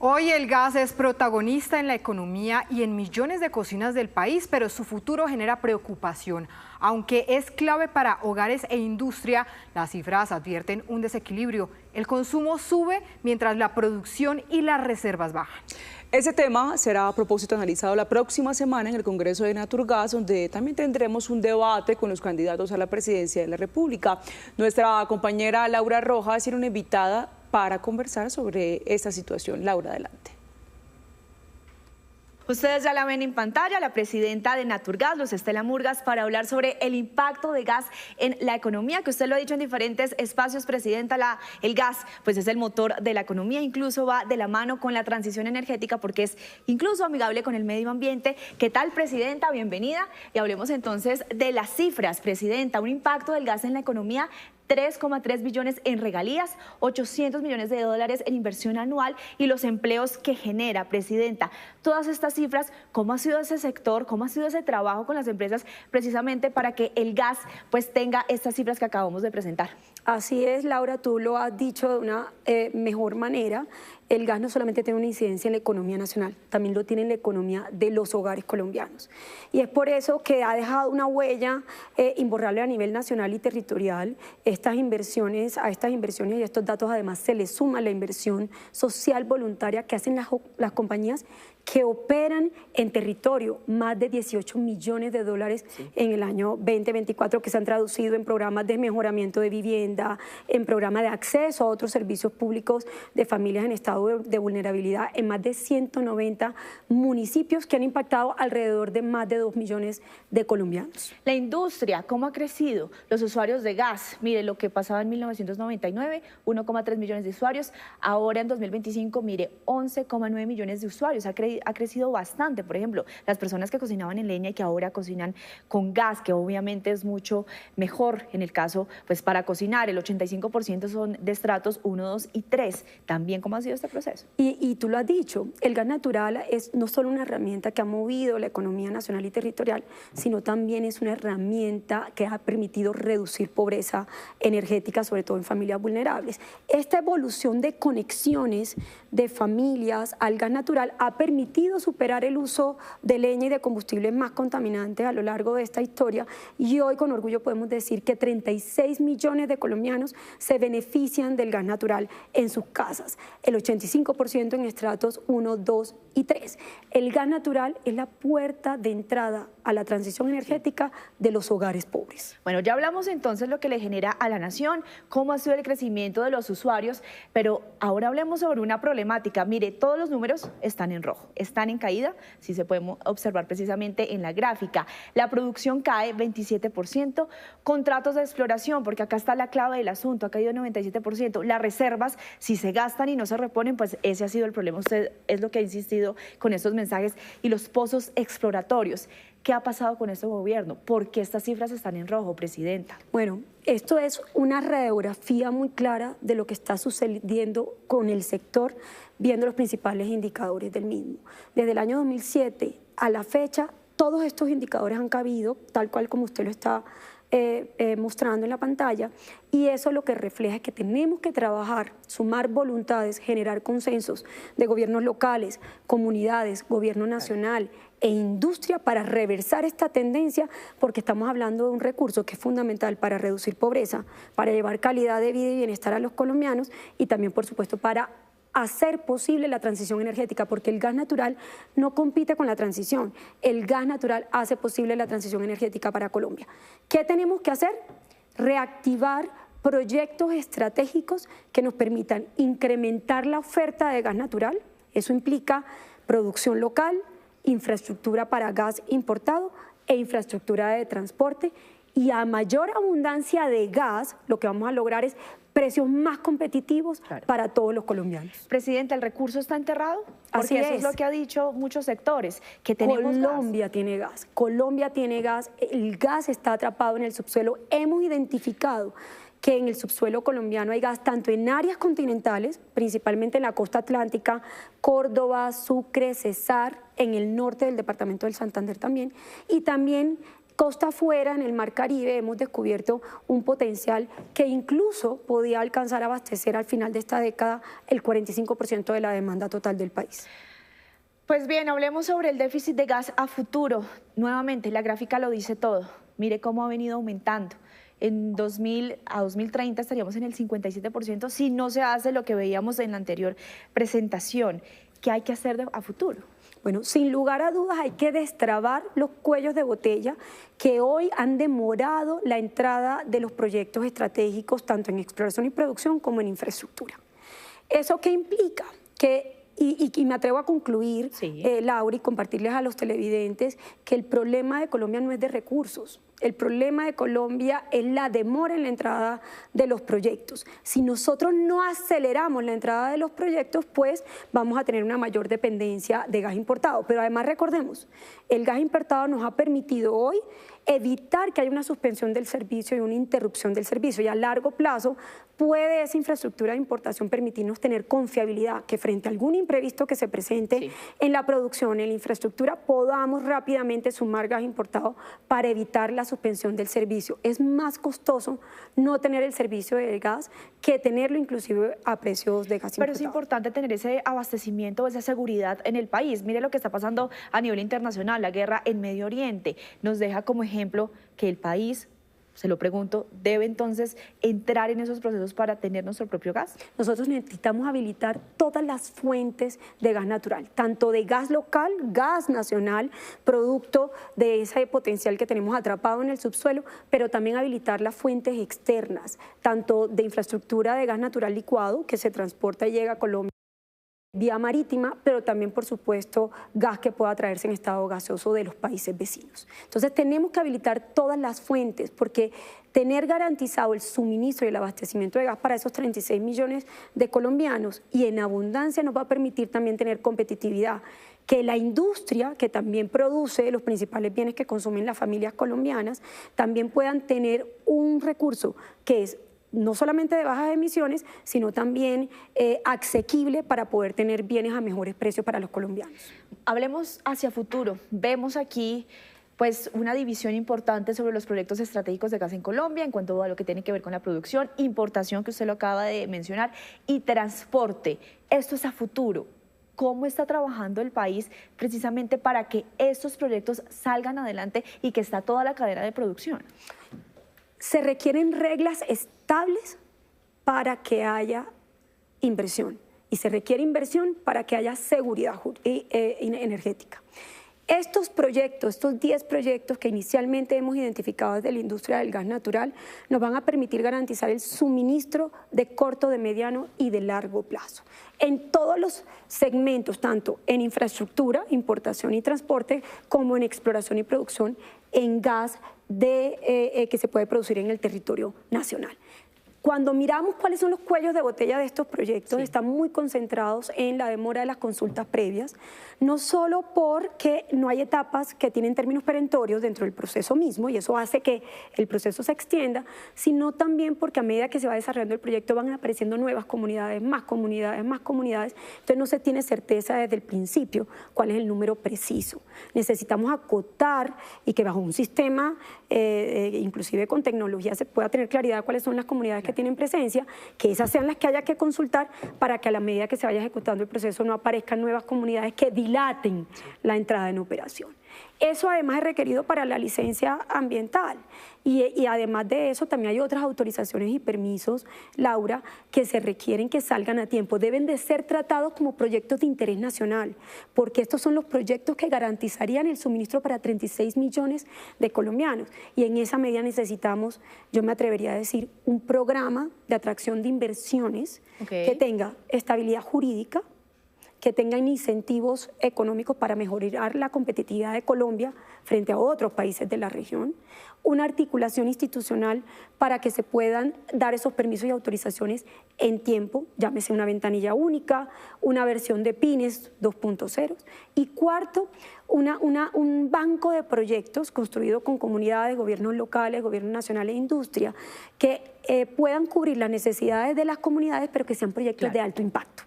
Hoy el gas es protagonista en la economía y en millones de cocinas del país, pero su futuro genera preocupación. Aunque es clave para hogares e industria, las cifras advierten un desequilibrio. El consumo sube mientras la producción y las reservas bajan. Ese tema será a propósito analizado la próxima semana en el Congreso de Naturgas, donde también tendremos un debate con los candidatos a la presidencia de la República. Nuestra compañera Laura Rojas tiene una invitada para conversar sobre esta situación. Laura, adelante. Ustedes ya la ven en pantalla, la presidenta de Naturgas, Luz Estela Murgas, para hablar sobre el impacto de gas en la economía, que usted lo ha dicho en diferentes espacios, presidenta. El gas pues es el motor de la economía, incluso va de la mano con la transición energética porque es incluso amigable con el medio ambiente. ¿Qué tal, presidenta? Bienvenida. Y hablemos entonces de las cifras, presidenta. Un impacto del gas en la economía: 3,3 billones en regalías, 800 millones de dólares en inversión anual y los empleos que genera, presidenta. Todas estas cifras, ¿cómo ha sido ese sector, cómo ha sido ese trabajo con las empresas precisamente para que el gas pues tenga estas cifras que acabamos de presentar? Así es, Laura, tú lo has dicho de una mejor manera. El gas no solamente tiene una incidencia en la economía nacional, también lo tiene en la economía de los hogares colombianos. Y es por eso que ha dejado una huella imborrable a nivel nacional y territorial. A estas inversiones y a estos datos además se le suma la inversión social voluntaria que hacen las compañías que operan en territorio, más de 18 millones de dólares en el año 2024, que se han traducido en programas de mejoramiento de vivienda, en programas de acceso a otros servicios públicos de familias en estado de vulnerabilidad, en más de 190 municipios que han impactado alrededor de más de 2 millones de colombianos. La industria, ¿cómo ha crecido? Los usuarios de gas, mire lo que pasaba en 1999, 1,3 millones de usuarios, ahora en 2025, mire, 11,9 millones de usuarios, ha crecido bastante. Por ejemplo, las personas que cocinaban en leña y que ahora cocinan con gas, que obviamente es mucho mejor en el caso, pues para cocinar, el 85% son de estratos 1, 2 y 3. También, ¿cómo ha sido este proceso? Y tú lo has dicho, el gas natural es no solo una herramienta que ha movido la economía nacional y territorial, sino también es una herramienta que ha permitido reducir pobreza energética, sobre todo en familias vulnerables. Esta evolución de conexiones de familias al gas natural ha permitido superar el uso de leña y de combustibles más contaminantes a lo largo de esta historia, y hoy con orgullo podemos decir que 36 millones de colombianos se benefician del gas natural en sus casas, el 85% en estratos 1, 2 y 3. El gas natural es la puerta de entrada a la transición energética de los hogares pobres. Bueno, ya hablamos entonces lo que le genera a la nación, cómo ha sido el crecimiento de los usuarios, pero ahora hablemos sobre una problemática. Mire, todos los números están en rojo, están en caída, si se puede observar precisamente en la gráfica. La producción cae 27%, contratos de exploración, porque acá está la clave del asunto, ha caído 97%. Las reservas, si se gastan y no se reponen, pues ese ha sido el problema. Usted es lo que ha insistido con estos mensajes. Y los pozos exploratorios. ¿Qué ha pasado con este gobierno? ¿Por qué estas cifras están en rojo, presidenta? Bueno, esto es una radiografía muy clara de lo que está sucediendo con el sector, viendo los principales indicadores del mismo. Desde el año 2007 a la fecha, todos estos indicadores han caído, tal cual como usted lo está mostrando en la pantalla, y eso lo que refleja es que tenemos que trabajar, sumar voluntades, generar consensos de gobiernos locales, comunidades, gobierno nacional e industria para reversar esta tendencia, porque estamos hablando de un recurso que es fundamental para reducir pobreza, para llevar calidad de vida y bienestar a los colombianos y también, por supuesto, para hacer posible la transición energética, porque el gas natural no compite con la transición, el gas natural hace posible la transición energética para Colombia. ¿Qué tenemos que hacer? Reactivar proyectos estratégicos que nos permitan incrementar la oferta de gas natural, eso implica producción local, infraestructura para gas importado e infraestructura de transporte, y a mayor abundancia de gas, lo que vamos a lograr es precios más competitivos para todos los colombianos. Presidenta, ¿el recurso está enterrado? Porque eso es lo que ha dicho muchos sectores, que tenemos Colombia tiene gas, Colombia tiene gas, el gas está atrapado en el subsuelo. Hemos identificado que en el subsuelo colombiano hay gas tanto en áreas continentales, principalmente en la costa atlántica, Córdoba, Sucre, Cesar, en el norte del departamento del Santander también, y también costa afuera, en el Mar Caribe, hemos descubierto un potencial que incluso podía alcanzar a abastecer al final de esta década el 45% de la demanda total del país. Pues bien, hablemos sobre el déficit de gas a futuro. Nuevamente, la gráfica lo dice todo. Mire cómo ha venido aumentando. En 2000 a 2030 estaríamos en el 57% si no se hace lo que veíamos en la anterior presentación. ¿Qué hay que hacer a futuro? Bueno, sin lugar a dudas hay que destrabar los cuellos de botella que hoy han demorado la entrada de los proyectos estratégicos tanto en exploración y producción como en infraestructura. ¿Eso qué implica? Y me atrevo a concluir, sí, Laura, y compartirles a los televidentes que el problema de Colombia no es de recursos. El problema de Colombia es la demora en la entrada de los proyectos. Si nosotros no aceleramos la entrada de los proyectos, pues vamos a tener una mayor dependencia de gas importado. Pero además recordemos, el gas importado nos ha permitido hoy evitar que haya una suspensión del servicio y una interrupción del servicio. Y a largo plazo puede esa infraestructura de importación permitirnos tener confiabilidad, que frente a algún imprevisto que se presente en la producción, en la infraestructura, podamos rápidamente sumar gas importado para evitar la suspensión del servicio. Es más costoso no tener el servicio de gas que tenerlo inclusive a precios de gas importado. Pero es importante tener ese abastecimiento, esa seguridad en el país. Mire lo que está pasando a nivel internacional, la guerra en Medio Oriente. Nos deja como ejemplo que el país, se lo pregunto, ¿debe entonces entrar en esos procesos para tener nuestro propio gas? Nosotros necesitamos habilitar todas las fuentes de gas natural, tanto de gas local, gas nacional, producto de ese potencial que tenemos atrapado en el subsuelo, pero también habilitar las fuentes externas, tanto de infraestructura de gas natural licuado, que se transporta y llega a Colombia vía marítima, pero también, por supuesto, gas que pueda traerse en estado gaseoso de los países vecinos. Entonces, tenemos que habilitar todas las fuentes, porque tener garantizado el suministro y el abastecimiento de gas para esos 36 millones de colombianos y en abundancia nos va a permitir también tener competitividad, que la industria, que también produce los principales bienes que consumen las familias colombianas, también puedan tener un recurso que es no solamente de bajas emisiones, sino también asequible para poder tener bienes a mejores precios para los colombianos. Hablemos hacia futuro. Vemos aquí pues una división importante sobre los proyectos estratégicos de gas en Colombia en cuanto a lo que tiene que ver con la producción, importación, que usted lo acaba de mencionar, y transporte. Esto es a futuro. ¿Cómo está trabajando el país precisamente para que estos proyectos salgan adelante y que está toda la cadena de producción? Se requieren reglas estables para que haya inversión y se requiere inversión para que haya seguridad energética. Estos proyectos, estos 10 proyectos que inicialmente hemos identificado desde la industria del gas natural, nos van a permitir garantizar el suministro de corto, de mediano y de largo plazo. En todos los segmentos, tanto en infraestructura, importación y transporte, como en exploración y producción en gas que se puede producir en el territorio nacional. Cuando miramos cuáles son los cuellos de botella de estos proyectos, están muy concentrados en la demora de las consultas previas, no solo porque no hay etapas que tienen términos perentorios dentro del proceso mismo, y eso hace que el proceso se extienda, sino también porque a medida que se va desarrollando el proyecto van apareciendo nuevas comunidades, más comunidades, más comunidades, entonces no se tiene certeza desde el principio cuál es el número preciso. Necesitamos acotar y que bajo un sistema, inclusive con tecnología, se pueda tener claridad de cuáles son las comunidades que tienen presencia, que esas sean las que haya que consultar para que a la medida que se vaya ejecutando el proceso no aparezcan nuevas comunidades que dilaten la entrada en operación. Eso además es requerido para la licencia ambiental y además de eso también hay otras autorizaciones y permisos, Laura, que se requieren que salgan a tiempo. Deben de ser tratados como proyectos de interés nacional, porque estos son los proyectos que garantizarían el suministro para 36 millones de colombianos y en esa medida necesitamos, yo me atrevería a decir, un programa de atracción de inversiones que tenga estabilidad jurídica, que tengan incentivos económicos para mejorar la competitividad de Colombia frente a otros países de la región, una articulación institucional para que se puedan dar esos permisos y autorizaciones en tiempo, llámese una ventanilla única, una versión de PINES 2.0 y cuarto, un banco de proyectos construido con comunidades, gobiernos locales, gobiernos nacionales e industria que puedan cubrir las necesidades de las comunidades pero que sean proyectos de alto impacto.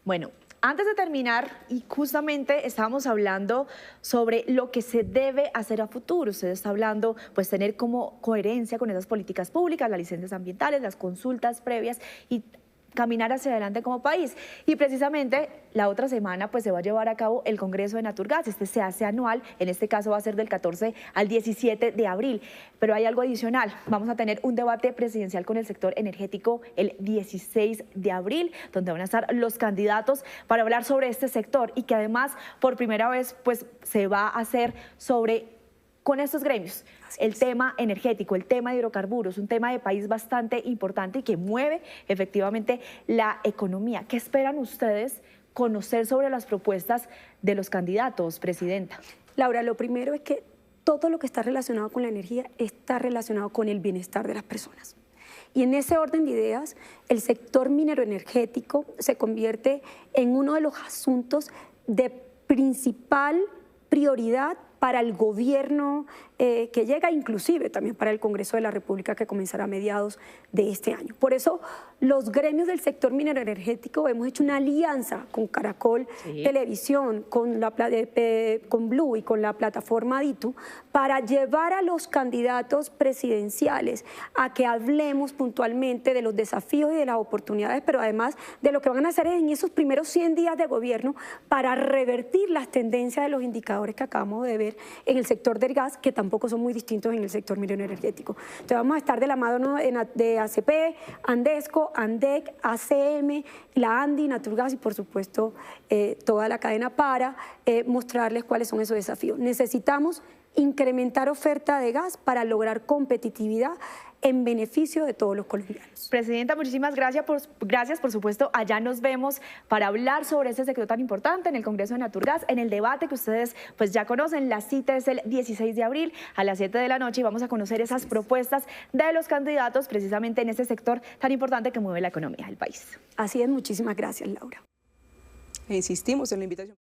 Bueno, antes de terminar, y justamente estábamos hablando sobre lo que se debe hacer a futuro. Usted está hablando, pues, tener como coherencia con esas políticas públicas, las licencias ambientales, las consultas previas y caminar hacia adelante como país. Y precisamente la otra semana pues se va a llevar a cabo el Congreso de Naturgas. Este se hace anual, en este caso va a ser del 14 al 17 de abril. Pero hay algo adicional, vamos a tener un debate presidencial con el sector energético el 16 de abril, donde van a estar los candidatos para hablar sobre este sector y que además por primera vez pues se va a hacer sobre con estos gremios, el tema energético, el tema de hidrocarburos, un tema de país bastante importante y que mueve efectivamente la economía. ¿Qué esperan ustedes conocer sobre las propuestas de los candidatos, Presidenta? Laura, lo primero es que todo lo que está relacionado con la energía está relacionado con el bienestar de las personas. Y en ese orden de ideas, el sector minero energético se convierte en uno de los asuntos de principal prioridad para el gobierno que llega, inclusive también para el Congreso de la República que comenzará a mediados de este año. Por eso los gremios del sector minero energético hemos hecho una alianza con Caracol Televisión, con Blue y con la plataforma Ditu para llevar a los candidatos presidenciales a que hablemos puntualmente de los desafíos y de las oportunidades, pero además de lo que van a hacer en esos primeros 100 días de gobierno para revertir las tendencias de los indicadores que acabamos de ver en el sector del gas, que tampoco son muy distintos en el sector minero energético. Entonces vamos a estar de la mano de ACP, Andesco, ANDEC, ACM, la ANDI, Naturgas y por supuesto toda la cadena para mostrarles cuáles son esos desafíos. Necesitamos incrementar oferta de gas para lograr competitividad en beneficio de todos los colombianos. Presidenta, muchísimas gracias, por supuesto, allá nos vemos para hablar sobre este sector tan importante en el Congreso de Naturgas, en el debate que ustedes pues ya conocen. La cita es el 16 de abril a las 7 de la noche y vamos a conocer esas propuestas de los candidatos precisamente en este sector tan importante que mueve la economía del país. Así es, muchísimas gracias, Laura. E insistimos en la invitación.